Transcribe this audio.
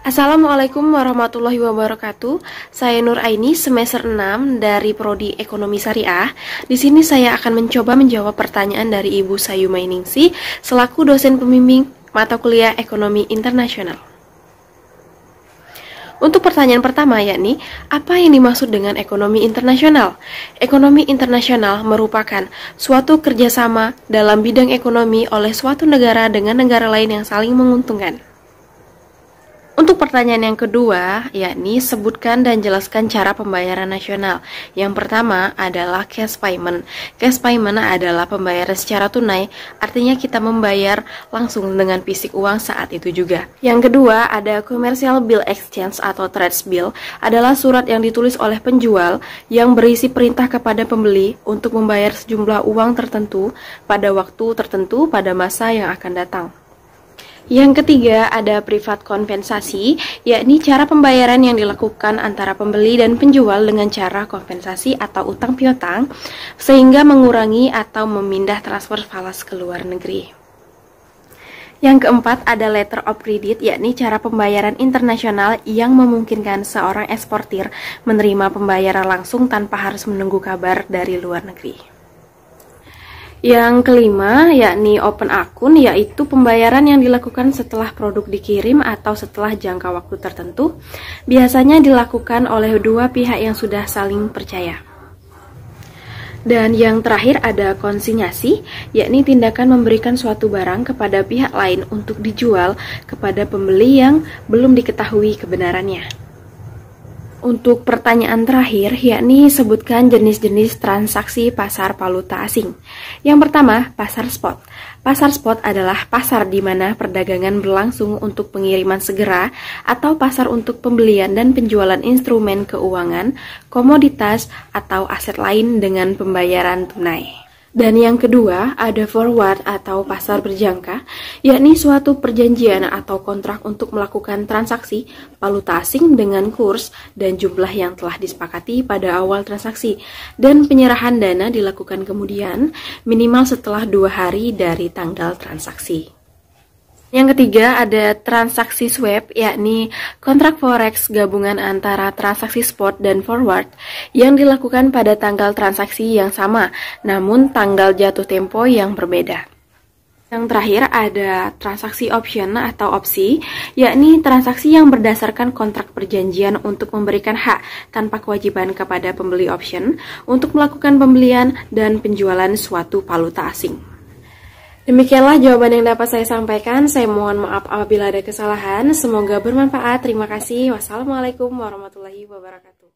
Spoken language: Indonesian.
Assalamualaikum warahmatullahi wabarakatuh. Saya Nur Aini, semester 6 dari Prodi Ekonomi Syariah. Di sini saya akan mencoba menjawab pertanyaan dari Ibu Sayumainingsi selaku dosen pembimbing mata kuliah Ekonomi Internasional. Untuk pertanyaan pertama yakni, apa yang dimaksud dengan ekonomi internasional? Ekonomi internasional merupakan suatu kerjasama dalam bidang ekonomi oleh suatu negara dengan negara lain yang saling menguntungkan. Untuk pertanyaan yang kedua, yakni sebutkan dan jelaskan cara pembayaran nasional. Yang pertama adalah cash payment. Cash payment adalah pembayaran secara tunai, artinya kita membayar langsung dengan fisik uang saat itu juga. Yang kedua ada commercial bill exchange atau trade bill, adalah surat yang ditulis oleh penjual yang berisi perintah kepada pembeli untuk membayar sejumlah uang tertentu pada waktu tertentu pada masa yang akan datang. Yang ketiga ada privat kompensasi, yakni cara pembayaran yang dilakukan antara pembeli dan penjual dengan cara kompensasi atau utang piutang, sehingga mengurangi atau memindah transfer falas ke luar negeri. Yang keempat ada letter of credit, yakni cara pembayaran internasional yang memungkinkan seorang eksportir menerima pembayaran langsung tanpa harus menunggu kabar dari luar negeri. Yang kelima, yakni open akun, yaitu pembayaran yang dilakukan setelah produk dikirim atau setelah jangka waktu tertentu, biasanya dilakukan oleh dua pihak yang sudah saling percaya. Dan yang terakhir ada konsinyasi, yakni tindakan memberikan suatu barang kepada pihak lain untuk dijual kepada pembeli yang belum diketahui kebenarannya. Untuk pertanyaan terakhir, yakni sebutkan jenis-jenis transaksi pasar valuta asing. Yang pertama, pasar spot. Pasar spot adalah pasar di mana perdagangan berlangsung untuk pengiriman segera atau pasar untuk pembelian dan penjualan instrumen keuangan, komoditas, atau aset lain dengan pembayaran tunai. Dan yang kedua, ada forward atau pasar berjangka, yakni suatu perjanjian atau kontrak untuk melakukan transaksi valuta asing dengan kurs dan jumlah yang telah disepakati pada awal transaksi, dan penyerahan dana dilakukan kemudian minimal setelah 2 hari dari tanggal transaksi. Yang ketiga ada transaksi swap, yakni kontrak forex gabungan antara transaksi spot dan forward yang dilakukan pada tanggal transaksi yang sama, namun tanggal jatuh tempo yang berbeda. Yang terakhir ada transaksi option atau opsi, yakni transaksi yang berdasarkan kontrak perjanjian untuk memberikan hak tanpa kewajiban kepada pembeli option untuk melakukan pembelian dan penjualan suatu valuta asing. Demikianlah jawaban yang dapat saya sampaikan. Saya mohon maaf apabila ada kesalahan. Semoga bermanfaat. Terima kasih. Wassalamualaikum warahmatullahi wabarakatuh.